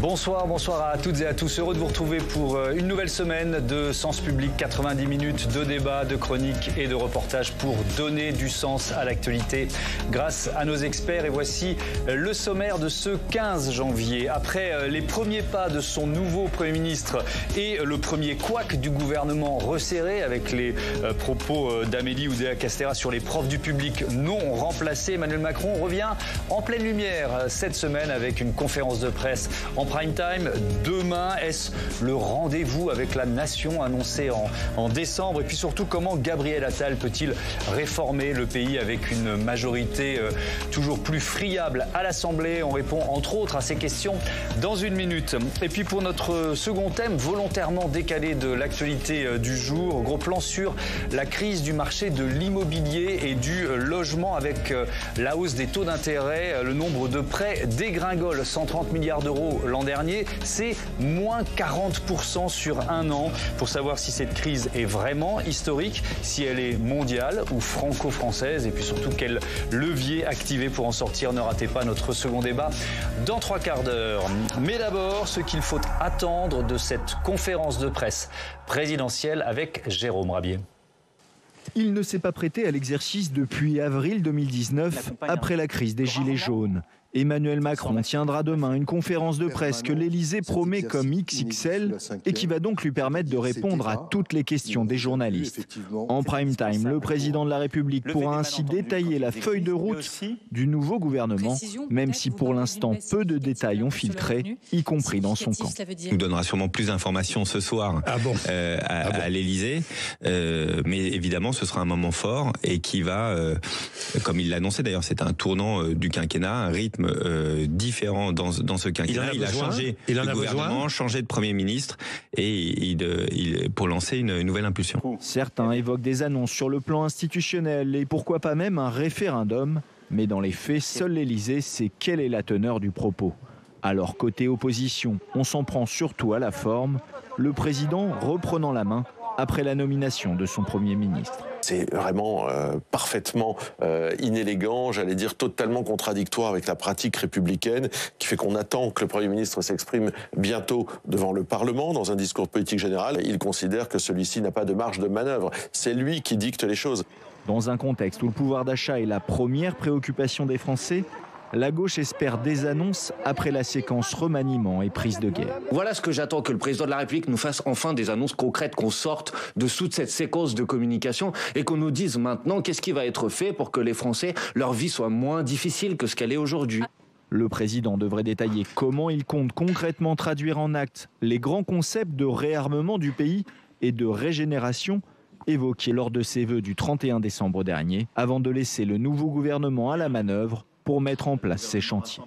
Bonsoir, bonsoir à toutes et à tous. Heureux de vous retrouver pour une nouvelle semaine de Sens Public. 90 minutes de débats, de chroniques et de reportages pour donner du sens à l'actualité grâce à nos experts. Et voici le sommaire de ce 15 janvier. Après les premiers pas de son nouveau Premier ministre et le premier couac du gouvernement resserré avec les propos d'Amélie Oudéa-Castéra sur les profs du public non remplacés, Emmanuel Macron revient en pleine lumière cette semaine avec une conférence de presse en prime time. Demain, est-ce le rendez-vous avec la nation annoncé en décembre? Et puis surtout, comment Gabriel Attal peut-il réformer le pays avec une majorité toujours plus friable à l'Assemblée? On répond entre autres à ces questions dans une minute. Et puis pour notre second thème, volontairement décalé de l'actualité du jour, gros plan sur la crise du marché de l'immobilier et du logement avec la hausse des taux d'intérêt. Le nombre de prêts dégringole, 130 milliards d'euros l'an dernier, c'est moins 40% sur un an. Pour savoir si cette crise est vraiment historique, si elle est mondiale ou franco-française, et puis surtout quel levier activer pour en sortir. Ne ratez pas notre second débat dans 3 quarts d'heure. Mais d'abord, ce qu'il faut attendre de cette conférence de presse présidentielle avec Jérôme Rabier. Il ne s'est pas prêté à l'exercice depuis avril 2019, après la crise des Gilets jaunes. Emmanuel Macron tiendra demain une conférence de presse que l'Élysée promet comme XXL et qui va donc lui permettre de répondre à toutes les questions des journalistes. En prime time, le président de la République pourra ainsi détailler la feuille de route du nouveau gouvernement, même si pour l'instant peu de détails ont filtré, y compris dans son camp. Il nous donnera sûrement plus d'informations ce soir à l'Élysée, mais évidemment ce sera un moment fort et qui va, comme il l'annonçait d'ailleurs, c'est un tournant du quinquennat, un rythme différent dans ce quinquennat. Il a changé de gouvernement, changé de Premier ministre et pour lancer une nouvelle impulsion. Certains évoquent des annonces sur le plan institutionnel et pourquoi pas même un référendum. Mais dans les faits, seul l'Élysée sait quelle est la teneur du propos. Alors côté opposition, on s'en prend surtout à la forme, le président reprenant la main après la nomination de son Premier ministre. C'est vraiment parfaitement inélégant, j'allais dire totalement contradictoire avec la pratique républicaine qui fait qu'on attend que le Premier ministre s'exprime bientôt devant le Parlement dans un discours politique général. Il considère que celui-ci n'a pas de marge de manœuvre. C'est lui qui dicte les choses. Dans un contexte où le pouvoir d'achat est la première préoccupation des Français, la gauche espère des annonces après la séquence remaniement et prise de guerre. Voilà ce que j'attends, que le président de la République nous fasse enfin des annonces concrètes, qu'on sorte de toute cette séquence de communication et qu'on nous dise maintenant qu'est-ce qui va être fait pour que les Français, leur vie soit moins difficile que ce qu'elle est aujourd'hui. Le président devrait détailler comment il compte concrètement traduire en actes les grands concepts de réarmement du pays et de régénération évoqués lors de ses vœux du 31 décembre dernier, avant de laisser le nouveau gouvernement à la manœuvre pour mettre en place ces chantiers.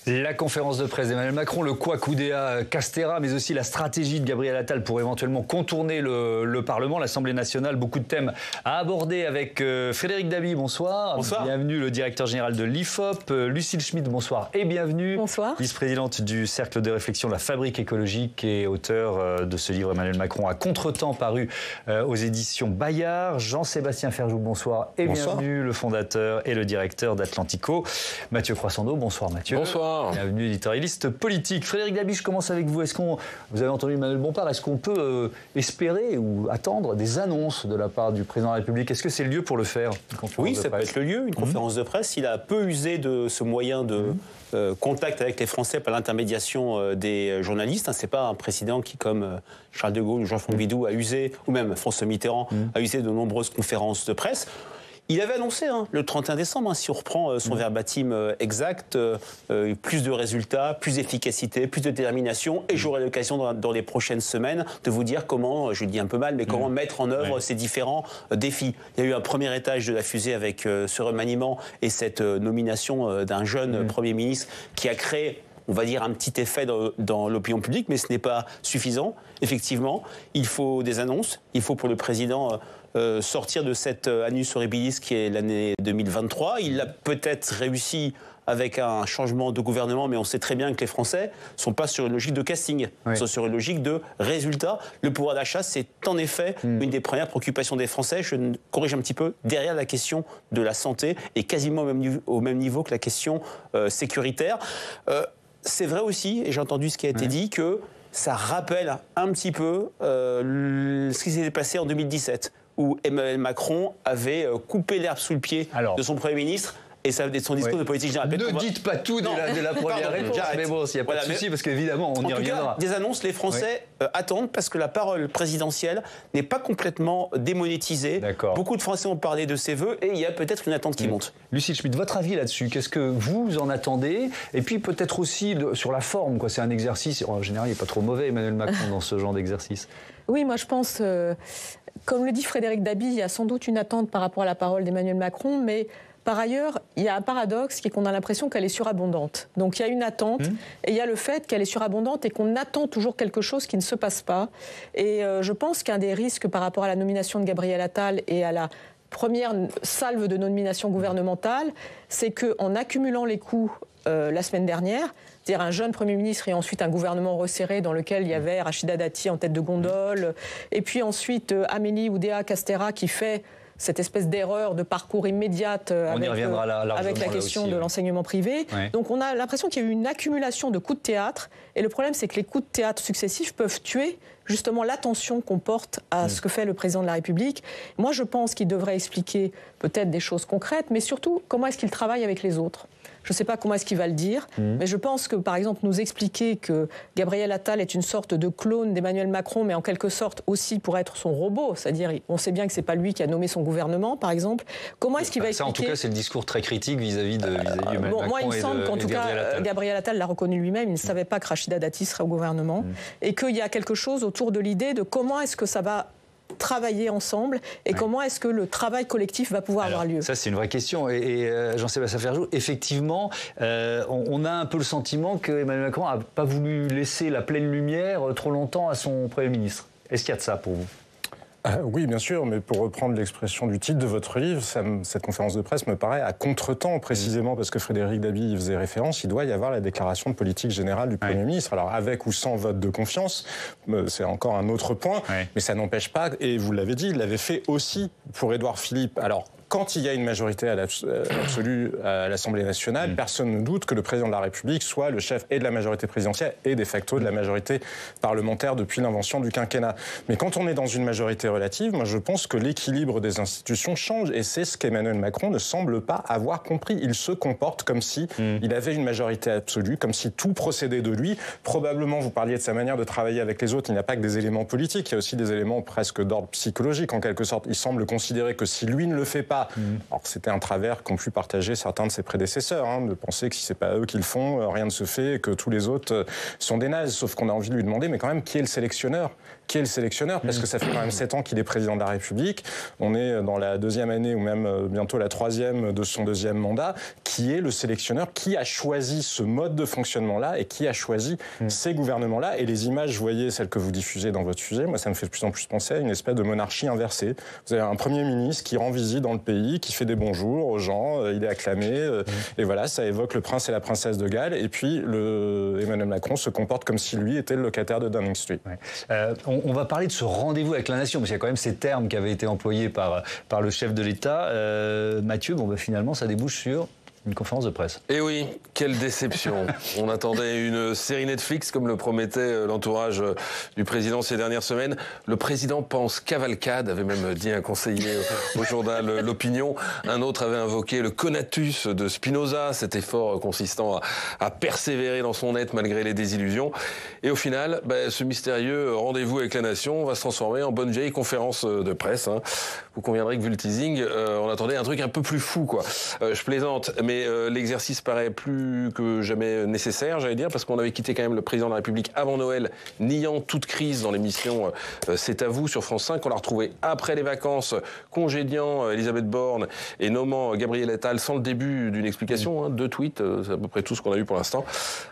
La conférence de presse d'Emmanuel Macron, le couac Oudéa-Castéra, mais aussi la stratégie de Gabriel Attal pour éventuellement contourner le Parlement, l'Assemblée nationale. Beaucoup de thèmes à aborder avec Frédéric Dabi, bonsoir. Bonsoir. Bienvenue, le directeur général de l'IFOP. Lucille Schmitt, bonsoir et bienvenue. Bonsoir. Vice-présidente du Cercle de réflexion de la Fabrique écologique et auteur de ce livre Emmanuel Macron à contretemps paru aux éditions Bayard. Jean-Sébastien Ferjou, bonsoir et bienvenue, le fondateur et le directeur d'Atlantico. Mathieu Croissando, bonsoir Mathieu. Bonsoir. Bienvenue, éditorialiste politique. Frédéric Dabi, je commence avec vous. Vous avez entendu Emmanuel Bompard, est-ce qu'on peut espérer ou attendre des annonces de la part du président de la République? Est-ce que c'est le lieu pour le faire? Oui, ça peut être le lieu, une conférence de presse. Il a peu usé de ce moyen de contact avec les Français par l'intermédiation des journalistes. Ce n'est pas un président qui, comme Charles de Gaulle ou Georges Pompidou, a usé, ou même François Mitterrand, a usé de nombreuses conférences de presse. Il avait annoncé le 31 décembre, si on reprend son verbatim exact, plus de résultats, plus d'efficacité, plus de détermination. Et j'aurai l'occasion dans les prochaines semaines de vous dire comment, je le dis un peu mal, mais comment mettre en œuvre ces différents défis. Il y a eu un premier étage de la fusée avec ce remaniement et cette nomination d'un jeune Premier ministre qui a créé, on va dire, un petit effet dans l'opinion publique, mais ce n'est pas suffisant. Effectivement, il faut des annonces. Il faut pour le président sortir de cette annus horribilis qui est l'année 2023. Il a peut-être réussi avec un changement de gouvernement, mais on sait très bien que les Français ne sont pas sur une logique de casting, ils sont sur une logique de résultat. Le pouvoir d'achat, c'est en effet une des premières préoccupations des Français. Je corrige un petit peu, derrière la question de la santé, et quasiment au même niveau que la question sécuritaire. c'est vrai aussi, et j'ai entendu ce qui a été dit, que ça rappelle un petit peu ce qui s'était passé en 2017, où Emmanuel Macron avait coupé l'herbe sous le pied de son Premier ministre. Et ça de son discours de politique générale. Ne dites pas tout de la première réponse, mais bon, s'il n'y a pas de souci, parce qu'évidemment, on y reviendra. En tout cas, des annonces, les Français attendent, parce que la parole présidentielle n'est pas complètement démonétisée. Beaucoup de Français ont parlé de ses vœux, et il y a peut-être une attente qui monte. Lucile Schmitt, votre avis là-dessus, qu'est-ce que vous en attendez? Et puis peut-être aussi sur la forme, quoi. C'est un exercice, en général, il n'est pas trop mauvais, Emmanuel Macron, dans ce genre d'exercice. Oui, moi je pense, comme le dit Frédéric Dabi, il y a sans doute une attente par rapport à la parole d'Emmanuel Macron, mais par ailleurs, il y a un paradoxe qui est qu'on a l'impression qu'elle est surabondante. Donc il y a une attente et il y a le fait qu'elle est surabondante et qu'on attend toujours quelque chose qui ne se passe pas. Et je pense qu'un des risques par rapport à la nomination de Gabriel Attal et à la première salve de nomination gouvernementale, c'est qu'en accumulant les coups la semaine dernière, c'est-à-dire un jeune Premier ministre et ensuite un gouvernement resserré dans lequel il y avait Rachida Dati en tête de gondole, et puis ensuite Amélie Oudéa-Castéra qui fait cette espèce d'erreur de parcours immédiate avec la question de l'enseignement privé. Donc on a l'impression qu'il y a eu une accumulation de coups de théâtre, et le problème c'est que les coups de théâtre successifs peuvent tuer justement l'attention qu'on porte à ce que fait le président de la République. Moi je pense qu'il devrait expliquer peut-être des choses concrètes, mais surtout comment est-ce qu'il travaille avec les autres. Je ne sais pas comment est-ce qu'il va le dire, mais je pense que, par exemple, nous expliquer que Gabriel Attal est une sorte de clone d'Emmanuel Macron, mais en quelque sorte aussi pour être son robot, c'est-à-dire on sait bien que ce n'est pas lui qui a nommé son gouvernement, par exemple. Comment est-ce qu'il va expliquer... Ça, en tout cas, c'est le discours très critique vis-à-vis d'Emmanuel Macron. Moi, il me semble qu'en tout cas, Gabriel Attal l'a reconnu lui-même, il ne savait pas que Rachida Dati serait au gouvernement, et qu'il y a quelque chose autour de l'idée de comment est-ce que ça va travailler ensemble et comment est-ce que le travail collectif va pouvoir avoir lieu. Ça, c'est une vraie question. Et Jean-Sébastien Ferjou, effectivement, on a un peu le sentiment qu'Emmanuel Macron n'a pas voulu laisser la pleine lumière trop longtemps à son Premier ministre. Est-ce qu'il y a de ça pour vous ? Oui, bien sûr, mais pour reprendre l'expression du titre de votre livre, cette conférence de presse me paraît à contre-temps, précisément parce que Frédéric Dabi y faisait référence, il doit y avoir la déclaration de politique générale du Premier ministre. Alors, avec ou sans vote de confiance, c'est encore un autre point, mais ça n'empêche pas, et vous l'avez dit, il l'avait fait aussi pour Édouard Philippe. Alors, quand il y a une majorité absolue à l'Assemblée nationale, personne ne doute que le président de la République soit le chef et de la majorité présidentielle et de facto de la majorité parlementaire depuis l'invention du quinquennat. Mais quand on est dans une majorité relative, moi je pense que l'équilibre des institutions change, et c'est ce qu'Emmanuel Macron ne semble pas avoir compris. Il se comporte comme si il avait une majorité absolue, comme si tout procédait de lui. Probablement, vous parliez de sa manière de travailler avec les autres, il n'y a pas que des éléments politiques, il y a aussi des éléments presque d'ordre psychologique en quelque sorte. Il semble considérer que si lui ne le fait pas, alors c'était un travers qu'ont pu partager certains de ses prédécesseurs, de penser que si c'est pas eux qui le font, rien ne se fait, et que tous les autres sont des nazes. Sauf qu'on a envie de lui demander, mais quand même, qui est le sélectionneur ? Qui est le sélectionneur ? Parce que ça fait quand même 7 ans qu'il est président de la République. On est dans la 2e année ou même bientôt la 3e de son 2e mandat. Qui est le sélectionneur ? Qui a choisi ce mode de fonctionnement-là et qui a choisi ces gouvernements-là ? Et les images, vous voyez, celles que vous diffusez dans votre sujet, moi ça me fait de plus en plus penser à une espèce de monarchie inversée. Vous avez un Premier ministre qui rend visite dans le pays, qui fait des bonjours aux gens, il est acclamé, et voilà, ça évoque le prince et la princesse de Galles, et puis Emmanuel Macron se comporte comme si lui était le locataire de Downing Street. On va parler de ce rendez-vous avec la nation, parce qu'il y a quand même ces termes qui avaient été employés par le chef de l'État. Mathieu, finalement, ça débouche sur une conférence de presse. Et oui, quelle déception. On attendait une série Netflix, comme le promettait l'entourage du président ces dernières semaines. Le président pense cavalcade, avait même dit un conseiller au journal L'Opinion. Un autre avait invoqué le conatus de Spinoza, cet effort consistant à persévérer dans son être malgré les désillusions. Et au final, ce mystérieux rendez-vous avec la nation va se transformer en bonne vieille conférence de presse. Vous conviendrez que vu le teasing, on attendait un truc un peu plus fou, quoi. Je plaisante, mais l'exercice paraît plus que jamais nécessaire, j'allais dire, parce qu'on avait quitté quand même le président de la République avant Noël, niant toute crise dans l'émission C'est à vous sur France 5. On l'a retrouvé après les vacances, congédiant Elisabeth Borne et nommant Gabriel Attal sans le début d'une explication. 2 tweets, c'est à peu près tout ce qu'on a eu pour l'instant.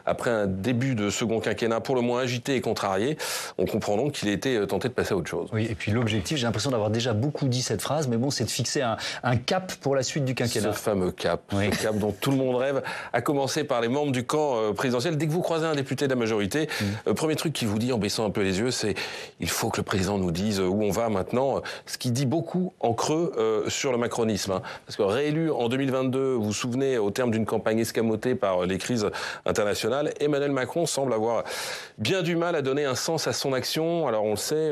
Après un début de second quinquennat pour le moins agité et contrarié, on comprend donc qu'il a été tenté de passer à autre chose. Oui, et puis l'objectif, j'ai l'impression d'avoir déjà beaucoup dit cette phrase, mais bon, c'est de fixer un cap pour la suite du quinquennat. Ce fameux cap. Oui. Ce cap incroyable dont tout le monde rêve, à commencer par les membres du camp présidentiel. Dès que vous croisez un député de la majorité, premier truc qui vous dit en baissant un peu les yeux, c'est il faut que le président nous dise où on va maintenant, ce qui dit beaucoup en creux sur le macronisme. Parce que réélu en 2022, vous vous souvenez, au terme d'une campagne escamotée par les crises internationales, Emmanuel Macron semble avoir bien du mal à donner un sens à son action. Alors on le sait,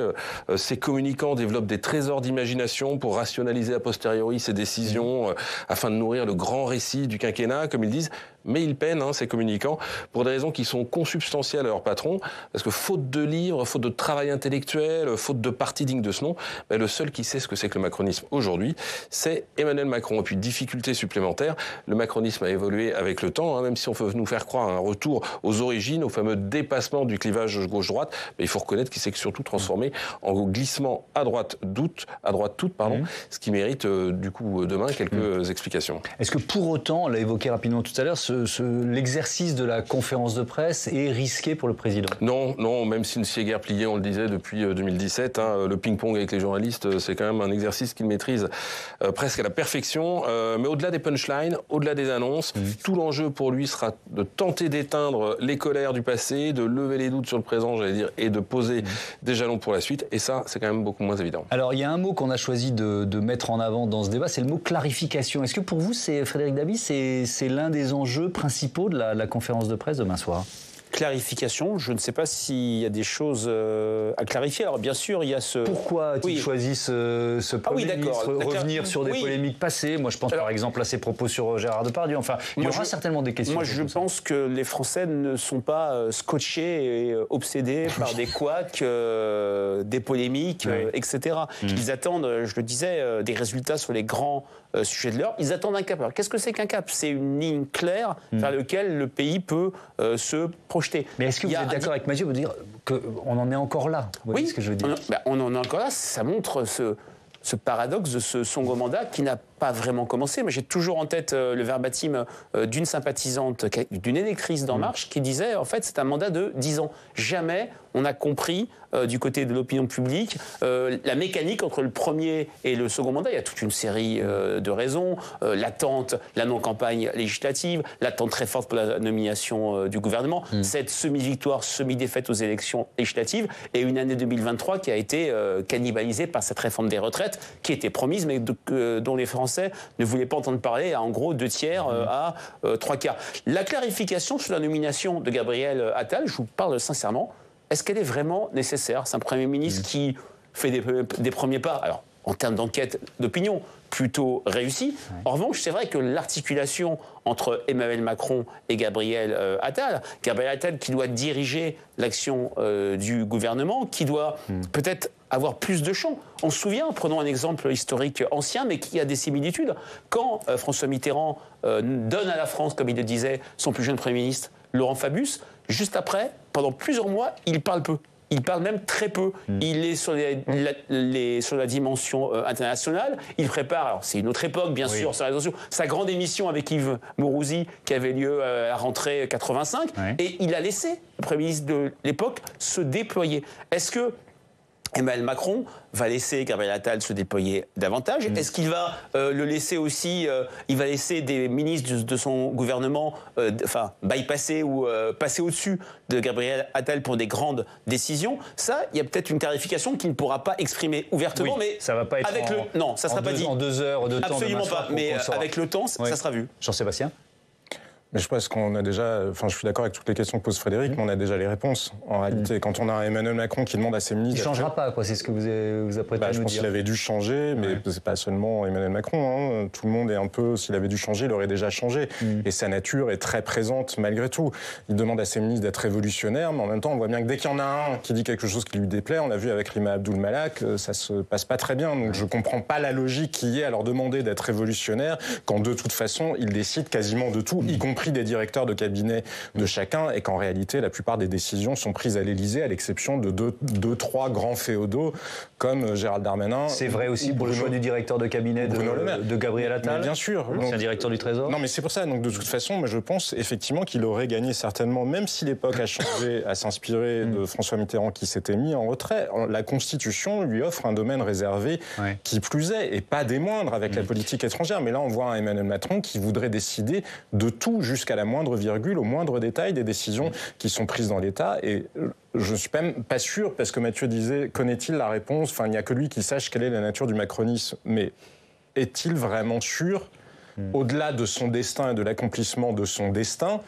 ses communicants développent des trésors d'imagination pour rationaliser a posteriori ses décisions afin de nourrir le grand récit du quinquennat, comme ils disent. Mais ils peinent, ces communicants, pour des raisons qui sont consubstantielles à leur patron, parce que faute de livres, faute de travail intellectuel, faute de parti digne de ce nom, le seul qui sait ce que c'est que le macronisme aujourd'hui, c'est Emmanuel Macron. Et puis, difficulté supplémentaire, le macronisme a évolué avec le temps, même si on veut nous faire croire à un retour aux origines, au fameux dépassement du clivage gauche-droite, il faut reconnaître qu'il s'est surtout transformé en glissement à droite toute, ce qui mérite du coup demain quelques explications. Est-ce que pour autant, on l'a évoqué rapidement tout à l'heure, l'exercice de la conférence de presse est risqué pour le président? Non, même si s'y est guère plié, on le disait depuis 2017, le ping-pong avec les journalistes, c'est quand même un exercice qu'il maîtrise presque à la perfection. Mais au-delà des punchlines, au-delà des annonces, tout l'enjeu pour lui sera de tenter d'éteindre les colères du passé, de lever les doutes sur le présent, j'allais dire, et de poser des jalons pour la suite. Et ça, c'est quand même beaucoup moins évident. Alors, il y a un mot qu'on a choisi de mettre en avant dans ce débat, c'est le mot clarification. Est-ce que pour vous, Frédéric Dabi, c'est l'un des enjeux principaux de la conférence de presse demain soir? Clarification, je ne sais pas s'il y a des choses à clarifier. Alors bien sûr, il y a ce... Pourquoi a-t-il choisi ce Premier ministre, revenir sur des polémiques passées? Moi, je pense par exemple à ses propos sur Gérard Depardieu. Enfin, il y aura certainement des questions. Moi, je pense que les Français ne sont pas scotchés et obsédés par des couacs, des polémiques, etc. Ils attendent, je le disais, des résultats sur les grands sujets de l'heure. Ils attendent un cap. Alors, qu'est-ce que c'est qu'un cap? C'est une ligne claire vers laquelle le pays peut se projeter. Mais est-ce que vous êtes d'accord avec Mathieu pour dire qu'on en est encore là? Oui, ce que je veux dire. On en est encore là. Ça montre ce paradoxe de ce second mandat qui n'a pas vraiment commencé. Mais j'ai toujours en tête le verbatim d'une sympathisante, d'une électrice d'En Marche, qui disait, en fait, c'est un mandat de 10 ans. Jamais on a compris, du côté de l'opinion publique, la mécanique entre le premier et le second mandat. Il y a toute une série de raisons. L'attente, la non-campagne législative, l'attente très forte pour la nomination du gouvernement, cette semi-victoire, semi-défaite aux élections législatives, et une année 2023 qui a été cannibalisée par cette réforme des retraites, qui était promise, mais dont les Français ne voulaient pas entendre parler, à en gros 2/3 à 3/4. La clarification sur la nomination de Gabriel Attal, je vous parle sincèrement, est-ce qu'elle est vraiment nécessaire? C'est un Premier ministre qui fait des premiers pas, alors en termes d'enquête d'opinion, plutôt réussi. En revanche, c'est vrai que l'articulation entre Emmanuel Macron et Gabriel Attal qui doit diriger l'action du gouvernement, qui doit peut-être avoir plus de champ. On se souvient, prenons un exemple historique ancien, mais qui a des similitudes. Quand François Mitterrand donne à la France, comme il le disait, son plus jeune Premier ministre, Laurent Fabius, juste après, pendant plusieurs mois, il parle peu. Il parle même très peu. Il est sur la dimension internationale. Il prépare, alors c'est une autre époque bien sûr, sur la réseaux sociaux, sa grande émission avec Yves Mourouzi qui avait lieu à la rentrée 85. Et il a laissé le Premier ministre de l'époque se déployer. Est-ce que Emmanuel Macron va laisser Gabriel Attal se déployer davantage? Est-ce qu'il va le laisser aussi, il va laisser des ministres de son gouvernement bypasser ou passer au-dessus de Gabriel Attal pour des grandes décisions? Ça, il y a peut-être une clarification qu'il ne pourra pas exprimer ouvertement, mais ça va pas être avec non, ça sera pas dit. En 2 heures de temps. Absolument pas, mais avec le temps, ça sera vu. Jean-Sébastien? Mais je pense qu'on a déjà, je suis d'accord avec toutes les questions que pose Frédéric, mais on a déjà les réponses. En réalité, quand on a Emmanuel Macron qui demande à ses ministres... Il ne changera pas, c'est ce que vous apprêtez à nous dire. Je pense qu'il avait dû changer, mais c'est pas seulement Emmanuel Macron. Tout le monde est un peu, s'il avait dû changer, il aurait déjà changé. Et sa nature est très présente malgré tout. Il demande à ses ministres d'être révolutionnaires, mais en même temps, on voit bien que dès qu'il y en a un qui dit quelque chose qui lui déplaît, on l'a vu avec Rima Abdul Malak, ça se passe pas très bien. Donc je comprends pas la logique qui est à leur demander d'être révolutionnaires, quand de toute façon, ils décident quasiment de tout, y compris compris des directeurs de cabinet de chacun, et qu'en réalité, la plupart des décisions sont prises à l'Élysée, à l'exception de deux, trois grands féodaux, comme Gérald Darmanin. C'est vrai aussi pour le choix du directeur de cabinet de Gabriel Attal. Mais bien sûr. C'est un directeur du Trésor. Non, mais c'est pour ça. Donc, de toute façon, moi, je pense effectivement qu'il aurait gagné certainement, même si l'époque a changé, à s'inspirer de François Mitterrand qui s'était mis en retrait. La Constitution lui offre un domaine réservé qui plus est, et pas des moindres avec la politique étrangère. Mais là, on voit un Emmanuel Macron qui voudrait décider de tout, jusqu'à la moindre virgule, au moindre détail des décisions qui sont prises dans l'État. Et je ne suis même pas sûr, parce que Mathieu disait, connaît-il la réponse? Enfin, il n'y a que lui qui sache quelle est la nature du macronisme. Mais est-il vraiment sûr, au-delà de son destin et de l'accomplissement de son destin,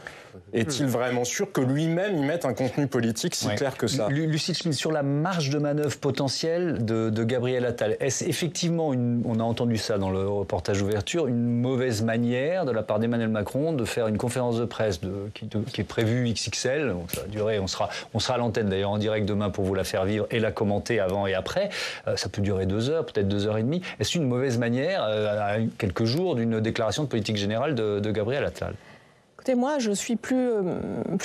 est-il vraiment sûr que lui-même y mette un contenu politique si clair que ça? Lucile Schmitt, sur la marge de manœuvre potentielle de Gabriel Attal, est-ce effectivement, on a entendu ça dans le reportage d'ouverture, une mauvaise manière de la part d'Emmanuel Macron de faire une conférence de presse qui est prévue XXL, donc ça va durer, on sera à l'antenne d'ailleurs en direct demain pour vous la faire vivre et la commenter avant et après, ça peut durer 2 heures, peut-être 2 heures et demie. Est-ce une mauvaise manière, à quelques jours d'une déclaration de politique générale de Gabriel Attal? Écoutez, moi, je suis plus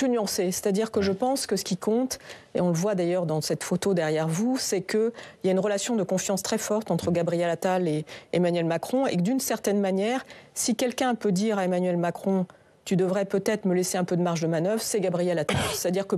nuancée. C'est-à-dire que je pense que ce qui compte, et on le voit d'ailleurs dans cette photo derrière vous, c'est qu'il y a une relation de confiance très forte entre Gabriel Attal et Emmanuel Macron, et que d'une certaine manière, si quelqu'un peut dire à Emmanuel Macron « tu devrais peut-être me laisser un peu de marge de manœuvre », c'est Gabriel Attal. C'est-à-dire que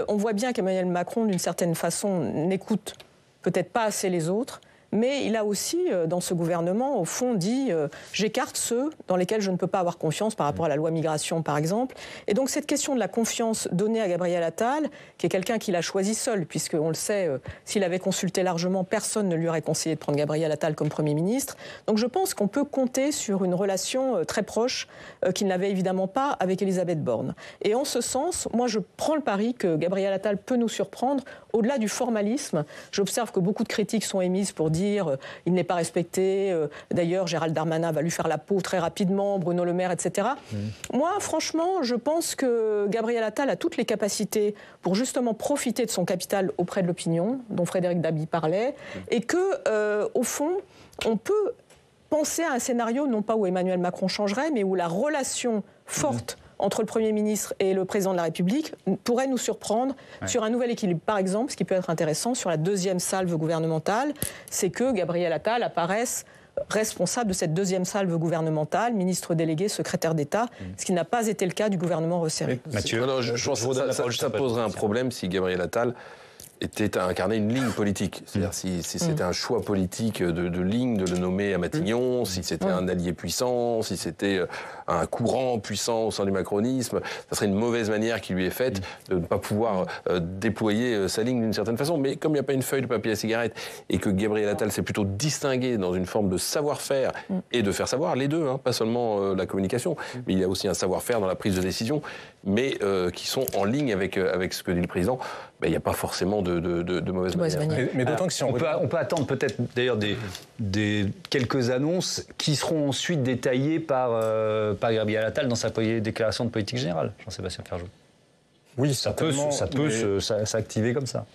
on voit bien qu'Emmanuel Macron, d'une certaine façon, n'écoute peut-être pas assez les autres, mais il a aussi, dans ce gouvernement, au fond, dit j'écarte ceux dans lesquels je ne peux pas avoir confiance par rapport à la loi migration, par exemple. Et donc cette question de la confiance donnée à Gabriel Attal, qui est quelqu'un qu'il a choisi seul, puisqu'on le sait, s'il avait consulté largement, personne ne lui aurait conseillé de prendre Gabriel Attal comme Premier ministre. Donc je pense qu'on peut compter sur une relation très proche qu'il n'avait évidemment pas avec Elisabeth Borne. Et en ce sens, moi je prends le pari que Gabriel Attal peut nous surprendre au-delà du formalisme. J'observe que beaucoup de critiques sont émises pour dire il n'est pas respecté. D'ailleurs, Gérald Darmanin va lui faire la peau très rapidement, Bruno Le Maire, etc. Moi, franchement, je pense que Gabriel Attal a toutes les capacités pour justement profiter de son capital auprès de l'opinion, dont Frédéric Dabi parlait, et que, au fond, on peut penser à un scénario, non pas où Emmanuel Macron changerait, mais où la relation forte entre le Premier ministre et le Président de la République pourrait nous surprendre sur un nouvel équilibre. Par exemple, ce qui peut être intéressant sur la deuxième salve gouvernementale, c'est que Gabriel Attal apparaisse responsable de cette deuxième salve gouvernementale, ministre délégué, secrétaire d'État, ce qui n'a pas été le cas du gouvernement resserré. Mathieu, je pense que ça poserait un problème si Gabriel Attal était à incarner une ligne politique. C'est-à-dire si c'était un choix politique de ligne, de le nommer à Matignon, si c'était un allié puissant, si c'était un courant puissant au sein du macronisme, ça serait une mauvaise manière qui lui est faite de ne pas pouvoir déployer sa ligne d'une certaine façon. Mais comme il n'y a pas une feuille de papier à cigarette et que Gabriel Attal s'est plutôt distingué dans une forme de savoir-faire et de faire savoir, les deux, pas seulement la communication, mais il y a aussi un savoir-faire dans la prise de décision, mais qui sont en ligne avec ce que dit le président. Il n'y a pas forcément de mauvaise manière. Mais d'autant que si on peut attendre peut-être d'ailleurs des quelques annonces qui seront ensuite détaillées par Gabriel Attal dans sa déclaration de politique générale, Jean-Sébastien Ferjou. Oui, ça peut s'activer comme ça.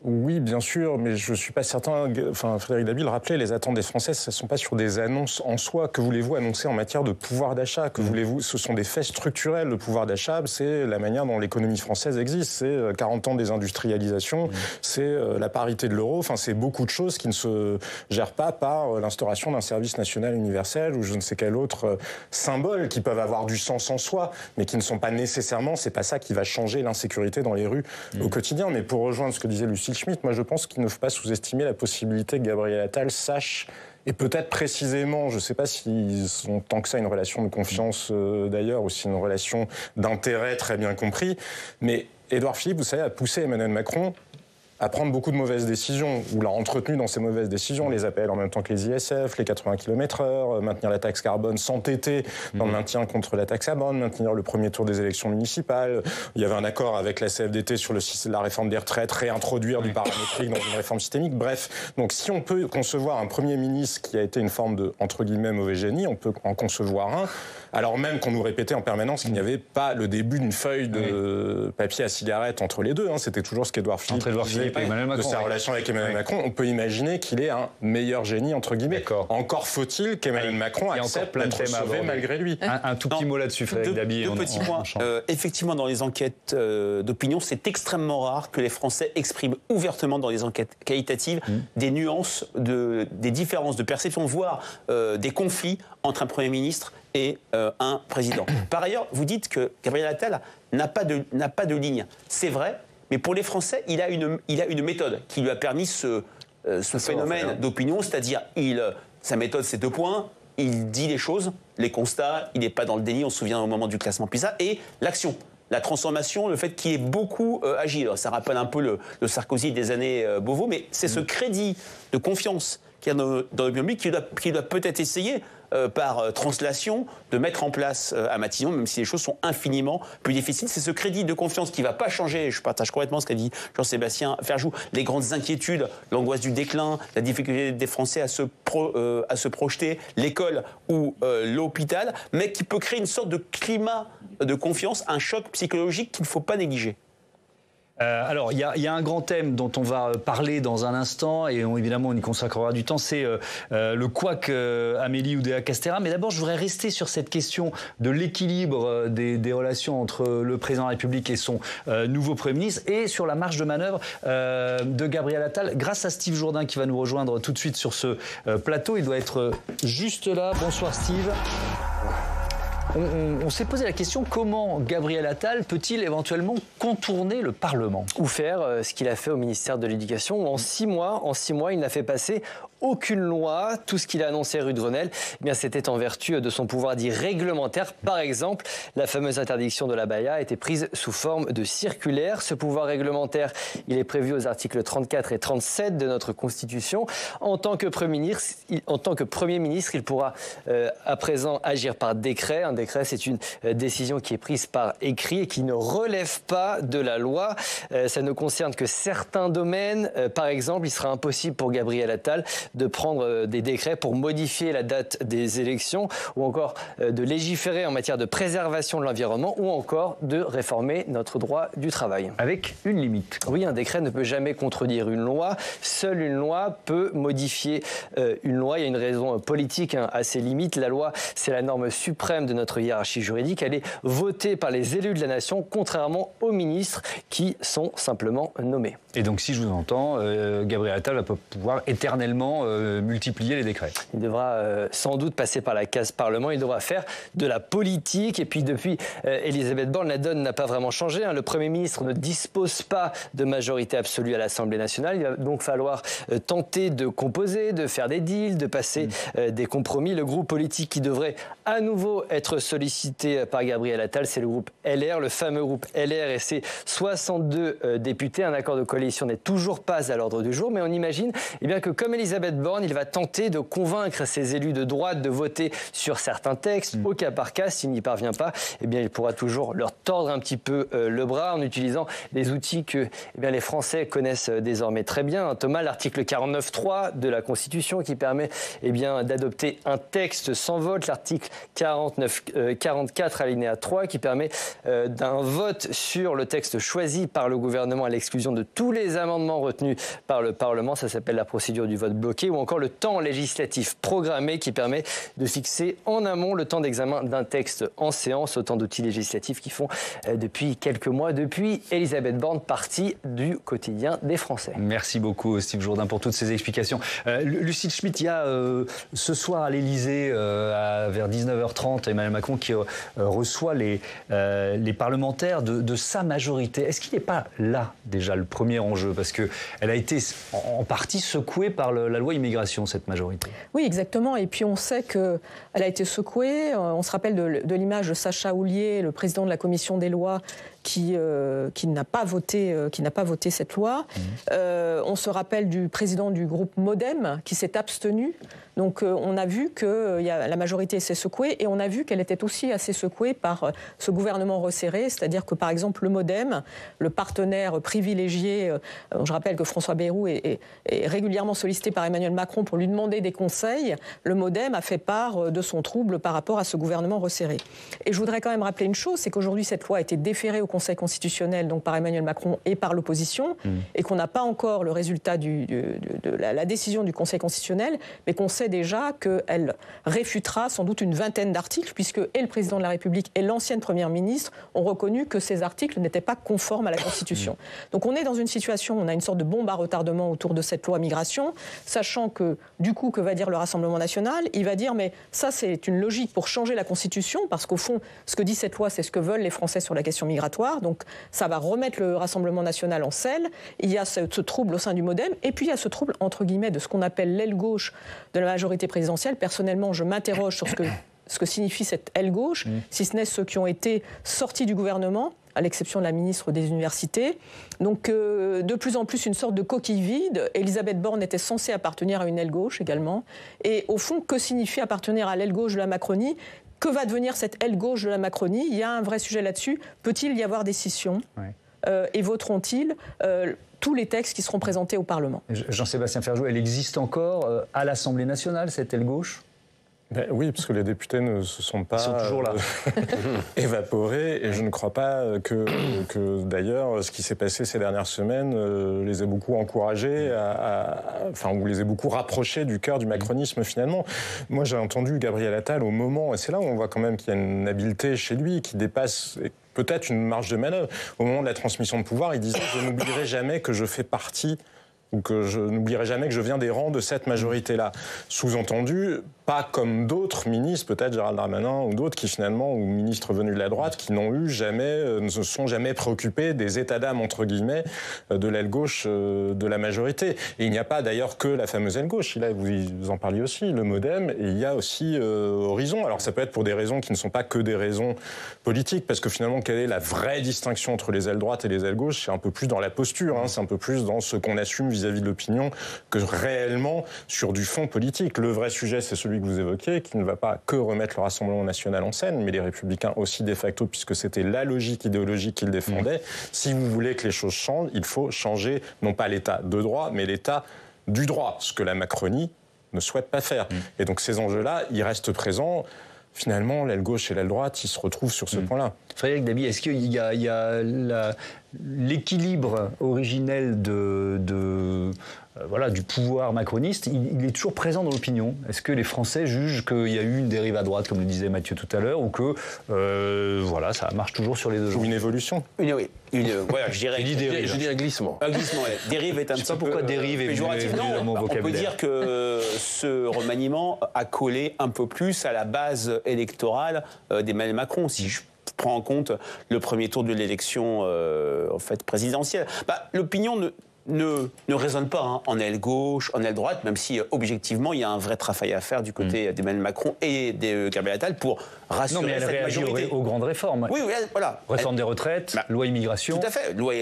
Oui, bien sûr, mais je ne suis pas certain. Enfin, Frédéric Dabi le rappelait, les attentes des Français, ce ne sont pas sur des annonces en soi. Que voulez-vous annoncer en matière de pouvoir d'achat? Que voulez-vous? Ce sont des faits structurels. Le pouvoir d'achat, c'est la manière dont l'économie française existe. C'est 40 ans de désindustrialisation, c'est la parité de l'euro. Enfin, c'est beaucoup de choses qui ne se gèrent pas par l'instauration d'un service national universel ou je ne sais quel autre symbole qui peuvent avoir du sens en soi, mais qui ne sont pas nécessairement. C'est pas ça qui va changer l'insécurité dans les rues au quotidien. Mais pour rejoindre ce que disait Lucile Schmitt, moi je pense qu'il ne faut pas sous-estimer la possibilité que Gabriel Attal sache, et peut-être précisément, je ne sais pas s'ils ont tant que ça une relation de confiance d'ailleurs, ou si une relation d'intérêt très bien compris, mais Édouard Philippe, vous savez, a poussé Emmanuel Macron à prendre beaucoup de mauvaises décisions, ou l'a entretenu dans ces mauvaises décisions, les APL en même temps que les ISF, les 80 km/h, maintenir la taxe carbone, s'entêter dans le maintien contre la taxe carbone, maintenir le premier tour des élections municipales. Il y avait un accord avec la CFDT sur la réforme des retraites, réintroduire du paramétrique dans une réforme systémique. Bref, donc si on peut concevoir un Premier ministre qui a été une forme de, entre guillemets, mauvais génie, on peut en concevoir un, alors même qu'on nous répétait en permanence qu'il n'y avait pas le début d'une feuille de papier à cigarette entre les deux. C'était toujours ce qu'Édouard Philippe disait de sa relation avec Emmanuel Macron, on peut imaginer qu'il est un meilleur génie, entre guillemets. Encore faut-il qu'Emmanuel Macron accepte d'être sauvé malgré lui. Un tout petit mot là-dessus, Frédéric Dabi. Deux petits points. Effectivement, dans les enquêtes d'opinion, c'est extrêmement rare que les Français expriment ouvertement dans les enquêtes qualitatives des nuances, des différences de perception, voire des conflits entre un Premier ministre et un président. Par ailleurs, vous dites que Gabriel Attal n'a pas de ligne. C'est vrai, mais pour les Français, il a une méthode qui lui a permis ce phénomène d'opinion, c'est-à-dire sa méthode, c'est 2 points. Il dit les choses, les constats, il n'est pas dans le déni, on se souvient au moment du classement PISA, et l'action. La transformation, le fait qu'il ait beaucoup agi. Alors, ça rappelle un peu le Sarkozy des années Beauvau, mais c'est ce crédit de confiance qu'il y a dans le public qui doit peut-être essayer, par translation, de mettre en place à Matignon, même si les choses sont infiniment plus difficiles. C'est ce crédit de confiance qui ne va pas changer. Je partage complètement ce qu'a dit Jean-Sébastien Ferjou. Les grandes inquiétudes, l'angoisse du déclin, la difficulté des Français à se projeter, l'école ou l'hôpital, mais qui peut créer une sorte de climat de confiance, un choc psychologique qu'il ne faut pas négliger. Alors, il y a un grand thème dont on va parler dans un instant, et évidemment on y consacrera du temps, c'est le couac Amélie Oudéa-Castéra. Mais d'abord, je voudrais rester sur cette question de l'équilibre des relations entre le président de la République et son nouveau Premier ministre, et sur la marge de manœuvre de Gabriel Attal, grâce à Steve Jourdain qui va nous rejoindre tout de suite sur ce plateau. Il doit être juste là. Bonsoir Steve. On s'est posé la question, comment Gabriel Attal peut-il éventuellement contourner le Parlement ? Ou faire ce qu'il a fait au ministère de l'Éducation, où en 6 mois, il n'a fait passer aucune loi. Tout ce qu'il a annoncé rue de Grenelle, eh bien, c'était en vertu de son pouvoir dit réglementaire. Par exemple, la fameuse interdiction de l'abaya a été prise sous forme de circulaire. Ce pouvoir réglementaire, il est prévu aux articles 34 et 37 de notre Constitution. En tant que Premier ministre, il pourra à présent agir par décret. Un décret, c'est une décision qui est prise par écrit et qui ne relève pas de la loi. Ça ne concerne que certains domaines. Par exemple, il sera impossible pour Gabriel Attal de prendre des décrets pour modifier la date des élections, ou encore de légiférer en matière de préservation de l'environnement, ou encore de réformer notre droit du travail. Avec une limite. Oui, un décret ne peut jamais contredire une loi. Seule une loi peut modifier une loi. Il y a une raison politique à ces limites. La loi, c'est la norme suprême de notre hiérarchie juridique. Elle est votée par les élus de la nation, contrairement aux ministres qui sont simplement nommés. Et donc, si je vous entends, Gabriel Attal va pouvoir éternellement multiplier les décrets. Il devra sans doute passer par la case Parlement, il devra faire de la politique. Et puis depuis Elisabeth Borne, la donne n'a pas vraiment changé. Le Premier ministre ne dispose pas de majorité absolue à l'Assemblée nationale. Il va donc falloir tenter de composer, de faire des deals, de passer des compromis. Le groupe politique qui devrait à nouveau être sollicité par Gabriel Attal, c'est le groupe LR, le fameux groupe LR et ses 62 députés. Un accord de coalition n'est toujours pas à l'ordre du jour, mais on imagine bien que comme Elisabeth Borne, il va tenter de convaincre ses élus de droite de voter sur certains textes au cas par cas. S'il n'y parvient pas, bien, il pourra toujours leur tordre un petit peu le bras en utilisant les outils que les Français connaissent désormais très bien. Thomas, l'article 49.3 de la Constitution qui permet d'adopter un texte sans vote, l'article 44 alinéa 3 qui permet d'un vote sur le texte choisi par le gouvernement à l'exclusion de tous les amendements retenus par le Parlement. Ça s'appelle la procédure du vote bloqué, ou encore le temps législatif programmé qui permet de fixer en amont le temps d'examen d'un texte en séance. Autant d'outils législatifs qui font depuis quelques mois, depuis Elisabeth Borne, partie du quotidien des Français. Merci beaucoup Steve Jourdain pour toutes ces explications. Lucille Schmitt, il y a ce soir à l'Élysée, vers 19h30, Emmanuel Macron qui reçoit les parlementaires de sa majorité. Est-ce qu'il n'est pas là déjà le premier enjeu ? Parce qu'elle a été en partie secouée par la loi immigration, cette majorité. Oui, exactement. Et puis on sait qu'elle a été secouée. On se rappelle de l'image de Sacha Houlié, le président de la commission des lois, qui n'a pas voté cette loi. On se rappelle du président du groupe MoDem qui s'est abstenu Donc on a vu que la majorité s'est secouée et on a vu qu'elle était aussi assez secouée par ce gouvernement resserré, c'est-à-dire que par exemple le MoDem, le partenaire privilégié, je rappelle que François Bayrou est régulièrement sollicité par Emmanuel Macron pour lui demander des conseils, le MoDem a fait part de son trouble par rapport à ce gouvernement resserré. Et je voudrais quand même rappeler une chose, c'est qu'aujourd'hui cette loi a été déférée au Conseil constitutionnel, donc par Emmanuel Macron et par l'opposition, et qu'on n'a pas encore le résultat de la décision du Conseil constitutionnel, mais qu'on sait déjà qu'elle réfutera sans doute une vingtaine d'articles, puisque et le président de la République et l'ancienne première ministre ont reconnu que ces articles n'étaient pas conformes à la Constitution. Donc on est dans une situation, on a une sorte de bombe à retardement autour de cette loi migration, sachant que du coup, que va dire le Rassemblement national? Il va dire, mais ça c'est une logique pour changer la Constitution, parce qu'au fond, ce que dit cette loi, c'est ce que veulent les Français sur la question migratoire, donc ça va remettre le Rassemblement national en selle. Il y a ce trouble au sein du MoDem, et puis il y a ce trouble, entre guillemets, de ce qu'on appelle l'aile gauche de la majorité présidentielle. Personnellement, je m'interroge sur ce que signifie cette aile gauche, si ce n'est ceux qui ont été sortis du gouvernement, à l'exception de la ministre des Universités. Donc, de plus en plus, une sorte de coquille vide. Elisabeth Borne était censée appartenir à une aile gauche également. Et au fond, que signifie appartenir à l'aile gauche de la Macronie? Que va devenir cette aile gauche de la Macronie? Il y a un vrai sujet là-dessus. Peut-il y avoir des scissions? Et voteront-ils tous les textes qui seront présentés au Parlement? Jean-Sébastien Ferjou, elle existe encore à l'Assemblée nationale, cette aile gauche? Oui, parce que les députés ne se sont pas toujours là. évaporés, et je ne crois pas que d'ailleurs ce qui s'est passé ces dernières semaines les ait beaucoup encouragés, ou les ait beaucoup rapprochés du cœur du macronisme finalement. Moi j'ai entendu Gabriel Attal au moment, et c'est là où on voit quand même qu'il y a une habileté chez lui qui dépasse peut-être une marge de manœuvre. Au moment de la transmission de pouvoir, il disait « Je n'oublierai jamais que je fais partie » ou que je n'oublierai jamais que je viens des rangs de cette majorité-là. Sous-entendu, pas comme d'autres ministres, peut-être Gérald Darmanin ou d'autres qui finalement, ou ministres venus de la droite, qui ne se sont jamais préoccupés des états d'âme, entre guillemets, de l'aile gauche de la majorité. Et il n'y a pas d'ailleurs que la fameuse aile gauche. Là, vous en parliez aussi, le MoDem, et il y a aussi Horizon. Alors ça peut être pour des raisons qui ne sont pas que des raisons politiques, parce que finalement, quelle est la vraie distinction entre les ailes droites et les ailes gauches? C'est un peu plus dans la posture, c'est un peu plus dans ce qu'on assume vis-à-vis de l'opinion que réellement sur du fond politique. Le vrai sujet, c'est celui que vous évoquez, qui ne va pas que remettre le Rassemblement national en scène, mais les Républicains aussi de facto, puisque c'était la logique idéologique qu'ils défendaient. Si vous voulez que les choses changent, il faut changer non pas l'état de droit, mais l'état du droit, ce que la Macronie ne souhaite pas faire. Et donc ces enjeux-là, ils restent présents. Finalement, l'aile gauche et l'aile droite, ils se retrouvent sur ce point-là. Frédéric Dabi, est-ce qu'il y a l'équilibre originel du pouvoir macroniste, il est toujours présent dans l'opinion? Est-ce que les Français jugent qu'il y a eu une dérive à droite, comme le disait Mathieu tout à l'heure, ou que ça marche toujours sur les deux jambes? Ou une évolution? Je dirais un glissement. Un glissement, dérive est un petit peu... Je ne sais pas pourquoi dérive est dans mon vocabulaire. On peut dire que ce remaniement a collé un peu plus à la base électorale d'Emmanuel Macron, si je prends en compte le premier tour de l'élection présidentielle. L'opinion ne résonne pas en aile gauche, en aile droite, même si objectivement il y a un vrai travail à faire du côté d'Emmanuel Macron et de Gabriel Attal pour rassurer cette majorité. Aux grandes réformes. Oui, voilà. Réforme des retraites, loi immigration. Tout à fait. Loi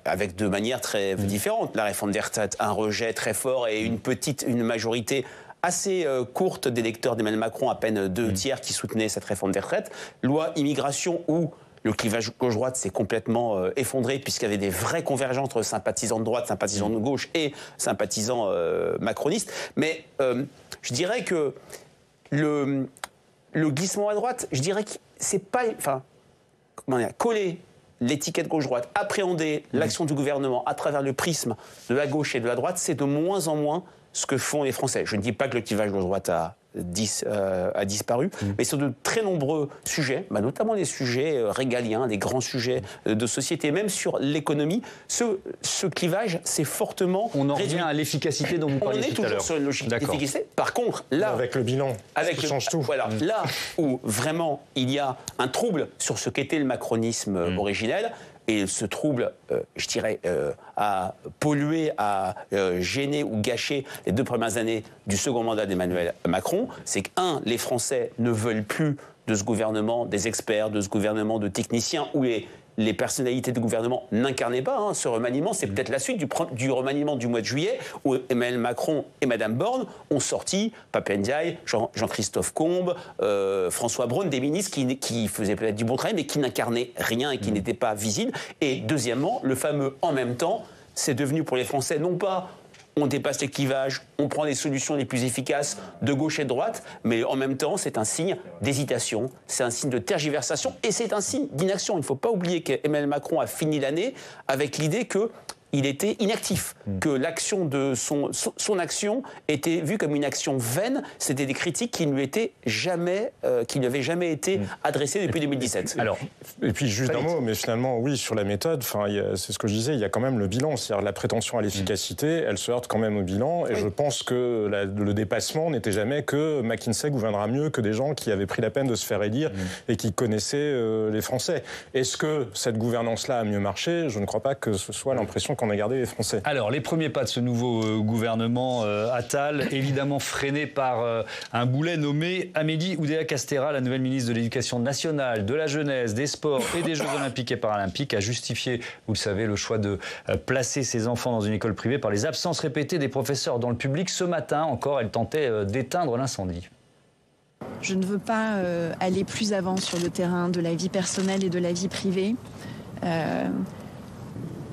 avec deux manières très différentes. La réforme des retraites, un rejet très fort et une majorité assez courte d'électeurs d'Emmanuel Macron, à peine 2 tiers qui soutenaient cette réforme des retraites. Loi immigration où le clivage gauche-droite s'est complètement effondré, puisqu'il y avait des vraies convergences entre sympathisants de droite, sympathisants de gauche et sympathisants macronistes. Mais je dirais que le glissement à droite, je dirais que c'est pas... coller l'étiquette gauche-droite, appréhender l'action du gouvernement à travers le prisme de la gauche et de la droite, c'est de moins en moins ce que font les Français. Je ne dis pas que le clivage gauche-droite a disparu, mais sur de très nombreux sujets, notamment les sujets régaliens, des grands sujets de société, même sur l'économie, ce clivage s'est fortement On en revient à l'efficacité dont vous parliez tout à l'heure. On est toujours sur une logique d'efficacité. Par contre, là... Avec le bilan, ça change tout. Voilà, là où vraiment il y a un trouble sur ce qu'était le macronisme originel, et ce trouble, je dirais, a pollué, a gêné ou gâché les 2 premières années du second mandat d'Emmanuel Macron. C'est que, les Français ne veulent plus de ce gouvernement des experts, de ce gouvernement de techniciens, où les les personnalités du gouvernement n'incarnaient pas ce remaniement. C'est peut-être la suite du remaniement du mois de juillet où Emmanuel Macron et Mme Borne ont sorti Pape Ndiaye, Jean-Christophe Combes, François Braun, des ministres qui faisaient peut-être du bon travail mais qui n'incarnaient rien et qui n'étaient pas visibles. Et deuxièmement, le fameux « en même temps », c'est devenu pour les Français non pas on dépasse les clivages, on prend les solutions les plus efficaces de gauche et de droite, mais en même temps, c'est un signe d'hésitation, c'est un signe de tergiversation et c'est un signe d'inaction. Il ne faut pas oublier qu'Emmanuel Macron a fini l'année avec l'idée qu'il était inactif, que l'action de son action était vue comme une action vaine. C'était des critiques qui ne lui avaient jamais été adressées depuis 2017. Alors, et puis juste un mot, mais finalement, oui, sur la méthode, c'est ce que je disais, il y a quand même le bilan, c'est-à-dire la prétention à l'efficacité, elle se heurte quand même au bilan, et je pense que le dépassement n'était jamais que McKinsey gouvernera mieux que des gens qui avaient pris la peine de se faire élire et qui connaissaient les Français. Est-ce que cette gouvernance-là a mieux marché? Je ne crois pas que ce soit l'impression qu'on a gardé les Français. Alors, les premiers pas de ce nouveau gouvernement Attal, évidemment freiné par un boulet nommé Amélie Oudéa-Castéra, la nouvelle ministre de l'Éducation nationale, de la jeunesse, des sports et des Jeux olympiques et paralympiques, a justifié, vous le savez, le choix de placer ses enfants dans une école privée par les absences répétées des professeurs dans le public. Ce matin encore, elle tentait d'éteindre l'incendie. Je ne veux pas aller plus avant sur le terrain de la vie personnelle et de la vie privée.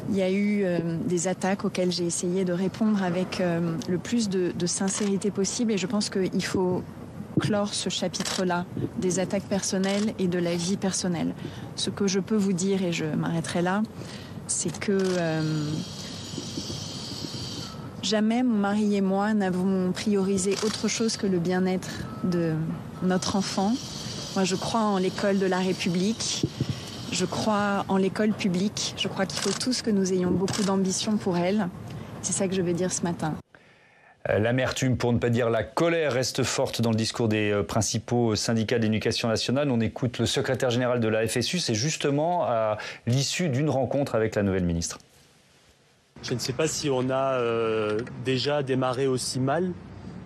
Il y a eu des attaques auxquelles j'ai essayé de répondre avec le plus de sincérité possible et je pense qu'il faut clore ce chapitre-là des attaques personnelles et de la vie personnelle. Ce que je peux vous dire, et je m'arrêterai là, c'est que jamais mon mari et moi n'avons priorisé autre chose que le bien-être de notre enfant. Moi, je crois en l'école de la République. Je crois en l'école publique. Je crois qu'il faut tous que nous ayons beaucoup d'ambition pour elle. C'est ça que je vais dire ce matin. L'amertume, pour ne pas dire la colère, reste forte dans le discours des principaux syndicats de l'éducation nationale. On écoute le secrétaire général de la FSU. C'est justement à l'issue d'une rencontre avec la nouvelle ministre. Je ne sais pas si on a déjà démarré aussi mal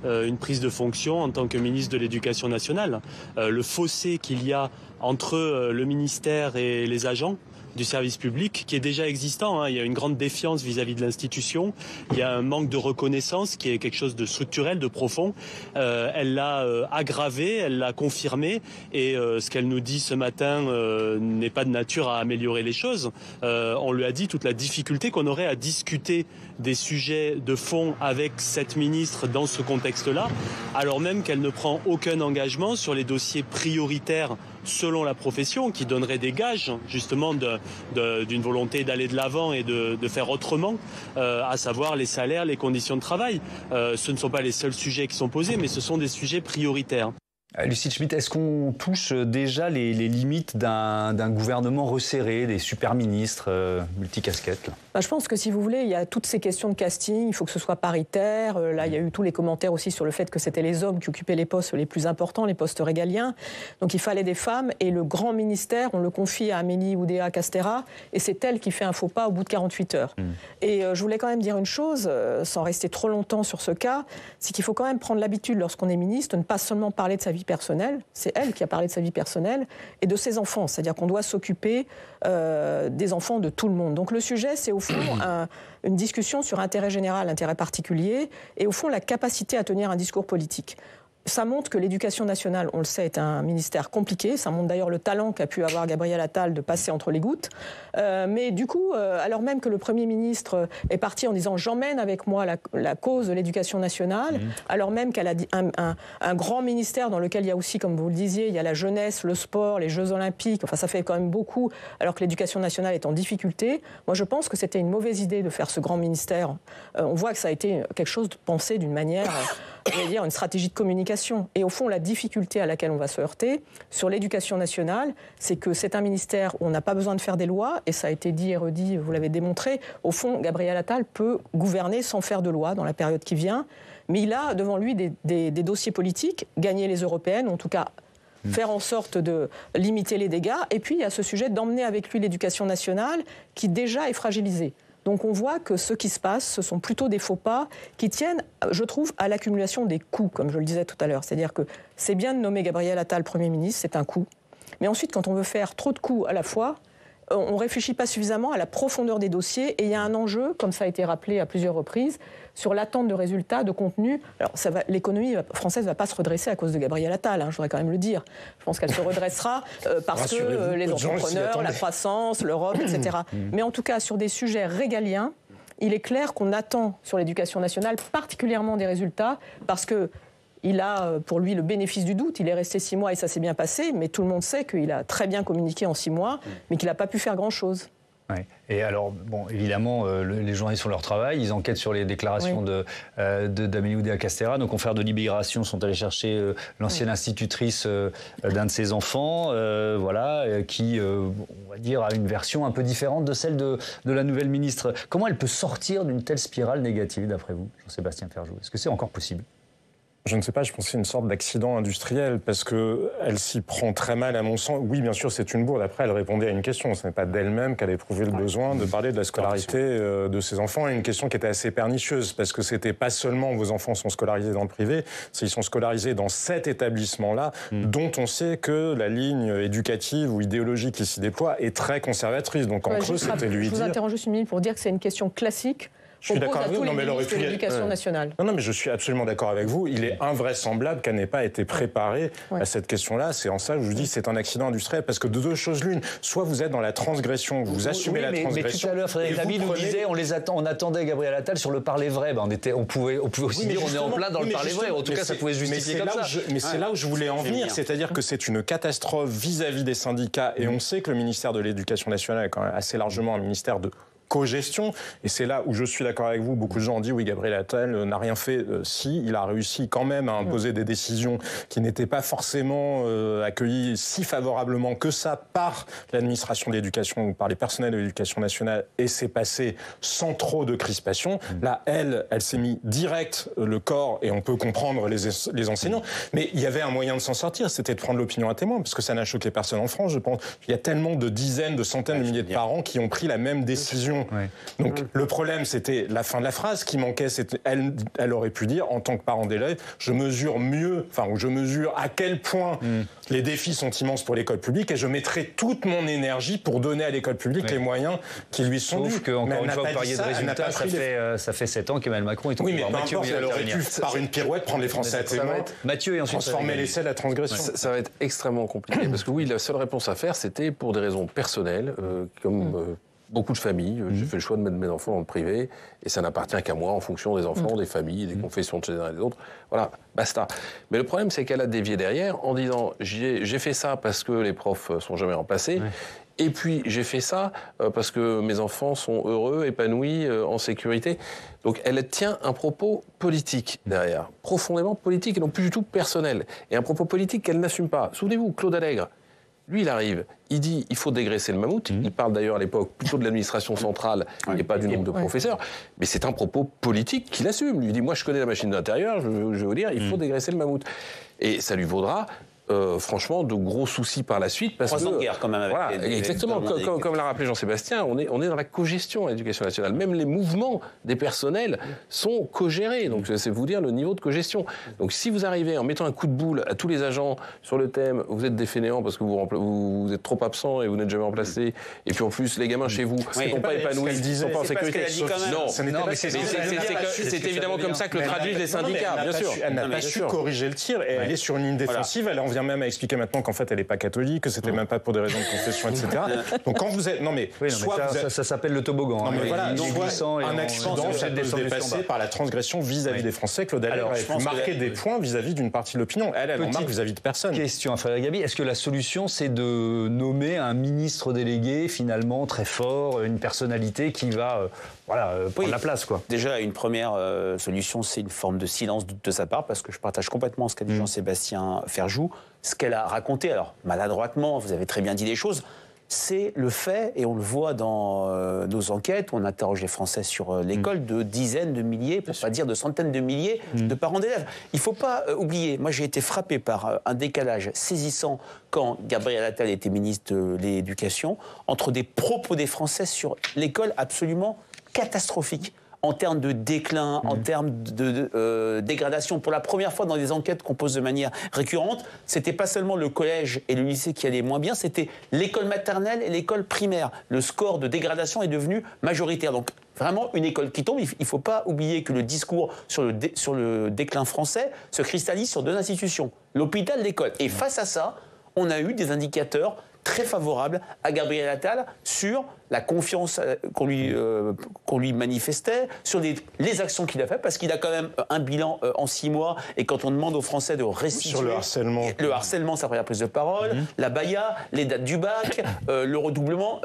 une prise de fonction en tant que ministre de l'Éducation nationale. Le fossé qu'il y a entre le ministère et les agents du service public qui est déjà existant. Il y a une grande défiance vis-à-vis de l'institution. Il y a un manque de reconnaissance qui est quelque chose de structurel, de profond. Elle l'a aggravé, elle l'a confirmé et ce qu'elle nous dit ce matin n'est pas de nature à améliorer les choses. On lui a dit toute la difficulté qu'on aurait à discuter des sujets de fond avec cette ministre dans ce contexte-là, alors même qu'elle ne prend aucun engagement sur les dossiers prioritaires selon la profession, qui donnerait des gages justement d'une volonté d'aller de l'avant et de faire autrement, à savoir les salaires, les conditions de travail. Ce ne sont pas les seuls sujets qui sont posés, mais ce sont des sujets prioritaires. Lucille Schmitt, est-ce qu'on touche déjà les limites d'un gouvernement resserré, des super-ministres multicasquettes? Je pense que si vous voulez, il y a toutes ces questions de casting, il faut que ce soit paritaire. Là, il y a eu tous les commentaires aussi sur le fait que c'était les hommes qui occupaient les postes les plus importants, les postes régaliens. Donc il fallait des femmes et le grand ministère, on le confie à Amélie Oudéa-Castéra et c'est elle qui fait un faux pas au bout de 48 heures. Et je voulais quand même dire une chose, sans rester trop longtemps sur ce cas, c'est qu'il faut quand même prendre l'habitude lorsqu'on est ministre de ne pas seulement parler de sa vie personnelle, c'est elle qui a parlé de sa vie personnelle, et de ses enfants. C'est-à-dire qu'on doit s'occuper des enfants de tout le monde. Donc le sujet, c'est au fond une discussion sur intérêt général, intérêt particulier, et au fond la capacité à tenir un discours politique. Ça montre que l'éducation nationale, on le sait, est un ministère compliqué. Ça montre d'ailleurs le talent qu'a pu avoir Gabriel Attal de passer entre les gouttes. Mais du coup, alors même que le Premier ministre est parti en disant « j'emmène avec moi la cause de l'éducation nationale », alors même qu'elle a un grand ministère dans lequel il y a aussi, comme vous le disiez, il y a la jeunesse, le sport, les Jeux olympiques, enfin ça fait quand même beaucoup, alors que l'éducation nationale est en difficulté. Moi je pense que c'était une mauvaise idée de faire ce grand ministère. On voit que ça a été quelque chose de pensé d'une manière... je vais dire, une stratégie de communication. Et au fond, la difficulté à laquelle on va se heurter sur l'éducation nationale, c'est que c'est un ministère où on n'a pas besoin de faire des lois, et ça a été dit et redit, vous l'avez démontré. Au fond, Gabriel Attal peut gouverner sans faire de loi dans la période qui vient, mais il a devant lui des dossiers politiques, gagner les européennes, en tout cas faire en sorte de limiter les dégâts, et puis il y a ce sujet d'emmener avec lui l'éducation nationale qui déjà est fragilisée. Donc on voit que ce qui se passe, ce sont plutôt des faux pas qui tiennent, je trouve, à l'accumulation des coûts, comme je le disais tout à l'heure. C'est-à-dire que c'est bien de nommer Gabriel Attal Premier ministre, c'est un coût. Mais ensuite, quand on veut faire trop de coûts à la fois, on ne réfléchit pas suffisamment à la profondeur des dossiers et il y a un enjeu, comme ça a été rappelé à plusieurs reprises, sur l'attente de résultats, de contenu. Alors, l'économie française ne va pas se redresser à cause de Gabriel Attal, je voudrais quand même le dire. Je pense qu'elle se redressera parce que les entrepreneurs, la croissance, l'Europe, etc. Mais en tout cas, sur des sujets régaliens, il est clair qu'on attend sur l'éducation nationale particulièrement des résultats parce que il a pour lui le bénéfice du doute. Il est resté 6 mois et ça s'est bien passé, mais tout le monde sait qu'il a très bien communiqué en 6 mois, mais qu'il n'a pas pu faire grand-chose. Ouais. Et alors, bon, évidemment, les journalistes font leur travail, ils enquêtent sur les déclarations d'Amélie Oudéa-Castéra. Nos confrères de Libération sont allés chercher l'ancienne institutrice d'un de ses enfants, qui, on va dire, a une version un peu différente de celle de la nouvelle ministre. Comment elle peut sortir d'une telle spirale négative, d'après vous, Jean-Sébastien Ferjou? Est-ce que c'est encore possible? Je ne sais pas, je pense que c'est une sorte d'accident industriel parce qu'elle s'y prend très mal à mon sens. Oui, bien sûr, c'est une bourde. Après, elle répondait à une question. Ce n'est pas d'elle-même qu'elle éprouvait le besoin de parler de la scolarité de ses enfants. Et une question qui était assez pernicieuse parce que c'était pas seulement vos enfants sont scolarisés dans le privé, c'est qu'ils sont scolarisés dans cet établissement-là dont on sait que la ligne éducative ou idéologique qui s'y déploie est très conservatrice. Donc en creux, c'était lui dire... Je vous interromps juste une minute pour dire que c'est une question classique. Je suis d'accord avec vous, mais l'éducation nationale. Non, mais je suis absolument d'accord avec vous. Il est invraisemblable qu'elle n'ait pas été préparée à cette question-là. C'est en ça que je vous dis c'est un accident industriel parce que de deux choses l'une. Soit vous êtes dans la transgression, vous assumez la transgression. Mais tout à l'heure, Frédéric Dabi nous disait on attendait Gabriel Attal sur le parler vrai. On pouvait aussi dire on est en plein dans le parler vrai. En tout cas, ça pouvait se justifier comme ça. Mais c'est là où je voulais en venir. C'est-à-dire que c'est une catastrophe vis-à-vis des syndicats. Et on sait que le ministère de l'Éducation nationale est quand même assez largement un ministère de co-gestion, et c'est là où je suis d'accord avec vous. Beaucoup de gens ont dit oui, Gabriel Attal n'a rien fait. Si, il a réussi quand même à imposer des décisions qui n'étaient pas forcément accueillies si favorablement que ça par l'administration de l'éducation ou par les personnels de l'éducation nationale, et c'est passé sans trop de crispation. Là, elle s'est mis direct le corps, et on peut comprendre les enseignants, mais il y avait un moyen de s'en sortir, c'était de prendre l'opinion à témoin, parce que ça n'a choqué personne en France, je pense. Il y a tellement de dizaines, de centaines de milliers de parents qui ont pris la même décision. Donc le problème, c'était la fin de la phrase qui manquait. Elle aurait pu dire, en tant que parent d'élève, je mesure à quel point les défis sont immenses pour l'école publique et je mettrai toute mon énergie pour donner à l'école publique les moyens qui lui sont dus. Sauf qu'encore une fois, vous parliez de résultats, ça fait 7 ans qu'Emmanuel Macron est au pouvoir. Oui, mais peu importe, elle aurait pu, par une pirouette, prendre les Français à témoin, Mathieu et ensuite transformer l'essai de la transgression. Ça va être extrêmement compliqué parce que oui, la seule réponse à faire, c'était pour des raisons personnelles, comme... beaucoup de familles, j'ai fait le choix de mettre mes enfants dans le privé et ça n'appartient qu'à moi en fonction des enfants, des familles, des confessions de les uns et des autres. Voilà, basta. Mais le problème, c'est qu'elle a dévié derrière en disant j'ai fait ça parce que les profs sont jamais remplacés. Et puis j'ai fait ça parce que mes enfants sont heureux, épanouis, en sécurité. Donc elle tient un propos politique derrière, profondément politique et non plus du tout personnel. Et un propos politique qu'elle n'assume pas. Souvenez-vous, Claude Allègre, lui, il arrive, il dit il faut dégraisser le mammouth. Il parle d'ailleurs à l'époque plutôt de l'administration centrale et pas du nombre de professeurs. Mais c'est un propos politique qu'il assume. Lui, il dit moi, je connais la machine d'intérieur, je vais vous dire, il faut dégraisser le mammouth. Et ça lui vaudra... franchement, de gros soucis par la suite. Parce 3 ans de guerre, quand même. Avec voilà, exactement. Comme l'a rappelé Jean-Sébastien, on est dans la cogestion à l'éducation nationale. Même les mouvements des personnels sont co-gérés. Donc, c'est vous dire le niveau de cogestion. Donc, si vous arrivez en mettant un coup de boule à tous les agents sur le thème, vous êtes des fainéants parce que vous êtes trop absents et vous n'êtes jamais remplacés. Et puis, en plus, les gamins chez vous ne sont pas épanouis, ne sont pas en sécurité. Non, mais c'est évidemment comme ça que le traduisent les syndicats, bien sûr. Elle n'a pas su corriger le tir et elle est sur une ligne défensive. Elle en vient même à expliquer maintenant qu'en fait elle n'est pas catholique, que c'était même pas pour des raisons de confession, etc. Donc quand vous êtes, ça s'appelle le toboggan. Non, mais voilà, un accident, ça peut se dépasser par la transgression vis-à-vis des Français. Claude Allègre a pu marquer des points vis-à-vis d'une partie de l'opinion. Elle en marque vis-à-vis de personne. Question à Frédéric Dabi, est-ce que la solution c'est de nommer un ministre délégué finalement très fort, une personnalité qui va prendre la place, quoi? Déjà, une première solution, c'est une forme de silence de sa part, parce que je partage complètement ce qu'a dit Jean-Sébastien Ferjou. Ce qu'elle a raconté, alors maladroitement, vous avez très bien dit les choses, c'est le fait, et on le voit dans nos enquêtes, où on interroge les Français sur l'école, de dizaines de milliers, pour ne pas dire de centaines de milliers de parents d'élèves. Il ne faut pas oublier, moi j'ai été frappé par un décalage saisissant quand Gabriel Attal était ministre de l'Éducation, entre des propos des Français sur l'école absolument catastrophiques. en termes de déclin, en termes de dégradation. Pour la première fois dans des enquêtes qu'on pose de manière récurrente, c'était pas seulement le collège et le lycée qui allaient moins bien, c'était l'école maternelle et l'école primaire. Le score de dégradation est devenu majoritaire. Donc vraiment une école qui tombe. Il ne faut pas oublier que le discours sur le déclin français se cristallise sur deux institutions, l'hôpital et l'école. Et face à ça, on a eu des indicateurs très favorable à Gabriel Attal sur la confiance qu'on lui manifestait, sur les actions qu'il a faites, parce qu'il a quand même un bilan en 6 mois, et quand on demande aux Français de restituer... Sur le harcèlement. Le harcèlement, sa première prise de parole, la baya, les dates du bac, le redoublement...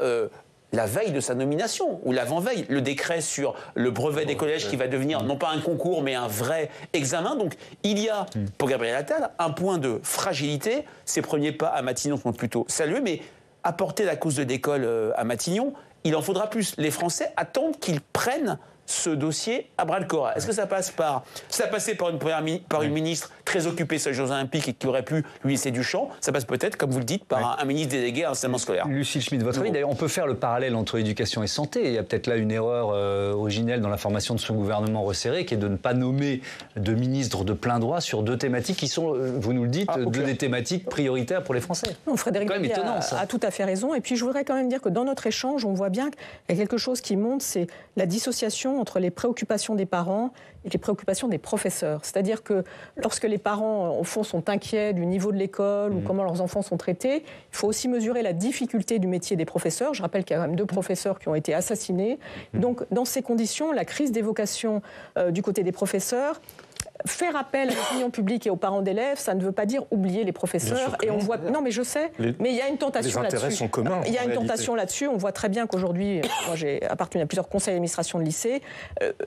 la veille de sa nomination, ou l'avant-veille, le décret sur le brevet des collèges qui va devenir non pas un concours, mais un vrai examen. Donc il y a, pour Gabriel Attal, un point de fragilité. Ses premiers pas à Matignon sont plutôt salués, mais apporter la cause de l'école à Matignon, il en faudra plus. Les Français attendent qu'ils prennent ce dossier à bras-le-corps. Est-ce que ça passe par... Ça passait par une ministre très occupée sur les Jeux Olympiques et qui aurait pu lui laisser du champ. Ça passe peut-être, comme vous le dites, par un ministre délégué à l'enseignement scolaire. Lucile Schmitt, votre avis, d'ailleurs, on peut faire le parallèle entre éducation et santé. Il y a peut-être là une erreur originelle dans la formation de ce gouvernement resserré, qui est de ne pas nommer de ministre de plein droit sur deux thématiques qui sont, vous nous le dites, deux des thématiques prioritaires pour les Français. Non, Frédéric Dabi a tout à fait raison. Et puis je voudrais quand même dire que dans notre échange, on voit bien qu'il y a quelque chose qui monte, c'est la dissociation entre les préoccupations des parents et les préoccupations des professeurs. C'est-à-dire que lorsque les parents, au fond, sont inquiets du niveau de l'école ou comment leurs enfants sont traités, il faut aussi mesurer la difficulté du métier des professeurs. Je rappelle qu'il y a quand même 2 professeurs qui ont été assassinés. Donc, dans ces conditions, la crise des vocations du côté des professeurs, faire appel à l'opinion publique et aux parents d'élèves, ça ne veut pas dire oublier les professeurs. Et on voit, non, mais je sais, mais il y a une tentation là-dessus. Les intérêts sont communs. Il y a une tentation là-dessus. On voit très bien qu'aujourd'hui, moi j'ai appartenu à plusieurs conseils d'administration de lycée,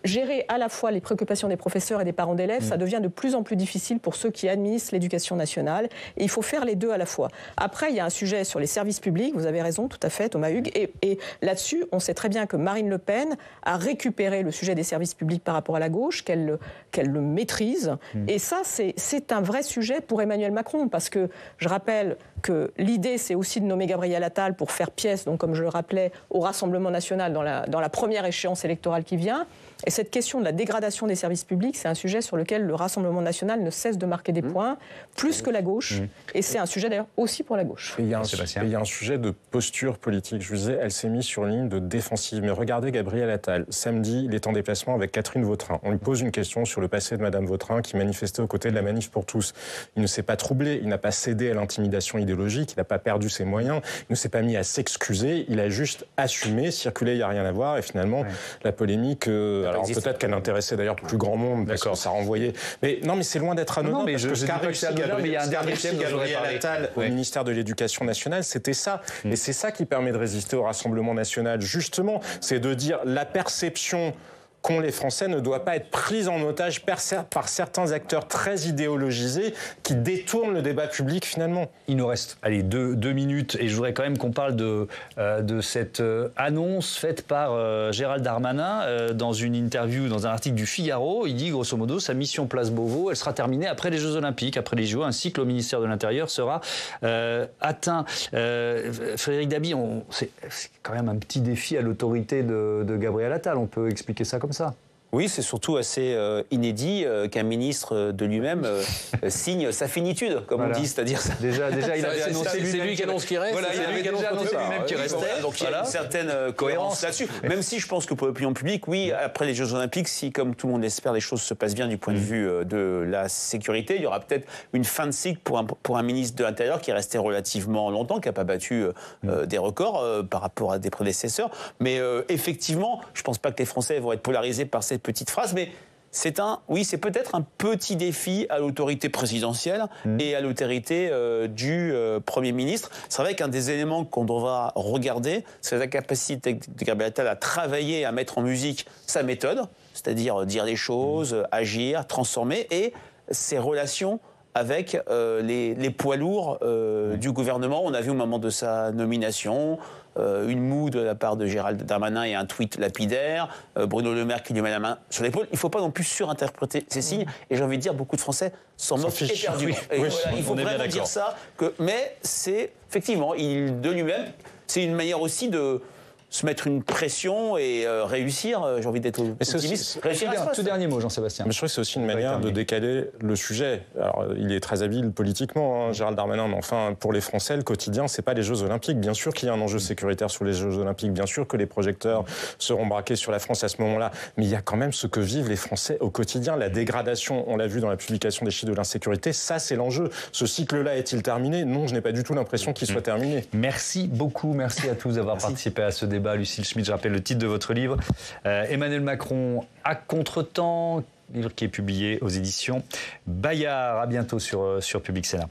gérer à la fois les préoccupations des professeurs et des parents d'élèves, ça devient de plus en plus difficile pour ceux qui administrent l'éducation nationale. Et il faut faire les deux à la fois. Après, il y a un sujet sur les services publics. Vous avez raison, tout à fait, Thomas Hugues. Et là-dessus, on sait très bien que Marine Le Pen a récupéré le sujet des services publics par rapport à la gauche, qu'elle le maîtrise. Et ça, c'est un vrai sujet pour Emmanuel Macron, parce que je rappelle que l'idée, c'est aussi de nommer Gabriel Attal pour faire pièce, donc comme je le rappelais, au Rassemblement national dans la première échéance électorale qui vient. Et cette question de la dégradation des services publics, c'est un sujet sur lequel le Rassemblement national ne cesse de marquer des points, plus que la gauche. Et c'est un sujet d'ailleurs aussi pour la gauche. Et il y a un sujet de posture politique. Je vous disais, elle s'est mise sur une ligne de défensive. Mais regardez Gabriel Attal. Samedi, il est en déplacement avec Catherine Vautrin. On lui pose une question sur le passé de Madame Vautrin, qui manifestait aux côtés de la Manif pour tous. Il ne s'est pas troublé, il n'a pas cédé à l'intimidation idéologique, il n'a pas perdu ses moyens, il ne s'est pas mis à s'excuser, il a juste assumé, circulé, il n'y a rien à voir. Et finalement, la polémique... alors peut-être qu'elle intéressait d'ailleurs plus grand monde, parce que ça renvoyait... Mais non, mais c'est loin d'être anodin. Non, mais je dis pas que c'est anodin, mais il y a un dernier thème dont j'aurais parlé. Attal au ministère de l'Éducation nationale, c'était ça. Et c'est ça qui permet de résister au Rassemblement national, justement. C'est de dire la perception qu'ont les Français ne doit pas être prise en otage par certains acteurs très idéologisés qui détournent le débat public finalement. Il nous reste deux minutes et je voudrais quand même qu'on parle de cette annonce faite par Gérald Darmanin dans une interview, dans un article du Figaro. Il dit grosso modo sa mission Place Beauvau, elle sera terminée après les Jeux Olympiques, après les JO. Un cycle au ministère de l'Intérieur sera atteint. Frédéric Dabi, c'est quand même un petit défi à l'autorité de Gabriel Attal. On peut expliquer ça comme ça. Oui, c'est surtout assez inédit qu'un ministre de lui-même signe sa finitude, comme on dit, c'est-à-dire... Déjà, il avait annoncé c'est lui qui annonce qu'il reste. Voilà, il avait déjà annoncé lui-même qu'il restait. Donc il y a une certaine cohérence là-dessus. Même si je pense que pour l'opinion publique, oui, après les Jeux Olympiques, si, comme tout le monde l'espère, les choses se passent bien du point de vue de la sécurité, il y aura peut-être une fin de cycle pour un ministre de l'Intérieur qui est resté relativement longtemps, qui n'a pas battu des records par rapport à des prédécesseurs. Mais effectivement, je ne pense pas que les Français vont être polarisés par cette petite phrase, mais c'est peut-être un petit défi à l'autorité présidentielle et à l'autorité du Premier ministre. C'est vrai qu'un des éléments qu'on devra regarder, c'est la capacité de Gabriel Attal à travailler, à mettre en musique sa méthode, c'est-à-dire dire les choses, agir, transformer, et ses relations avec les poids lourds du gouvernement. On a vu au moment de sa nomination une moue de la part de Gérald Darmanin et un tweet lapidaire, Bruno Le Maire qui lui met la main sur l'épaule. Il ne faut pas non plus surinterpréter ces signes, et j'ai envie de dire, beaucoup de Français s'en moquent éperdument. Il faut vraiment dire ça, mais c'est effectivement, de lui-même, c'est une manière aussi de se mettre une pression et réussir. J'ai envie d'être optimiste. Tout dernier mot, Jean-Sébastien. Mais je trouve que c'est aussi une manière de décaler le sujet. Alors, il est très habile politiquement, Gérald Darmanin, mais enfin, pour les Français, le quotidien, c'est pas les Jeux Olympiques. Bien sûr qu'il y a un enjeu sécuritaire sur les Jeux Olympiques. Bien sûr que les projecteurs seront braqués sur la France à ce moment-là. Mais il y a quand même ce que vivent les Français au quotidien. La dégradation, on l'a vu dans la publication des chiffres de l'insécurité, ça, c'est l'enjeu. Ce cycle-là est-il terminé? Non, je n'ai pas du tout l'impression qu'il soit terminé. Merci beaucoup. Merci à tous d'avoir participé à ce débat. Lucille Schmitt, je rappelle le titre de votre livre. Emmanuel Macron à contretemps, livre qui est publié aux éditions Bayard. À bientôt sur Public Sénat.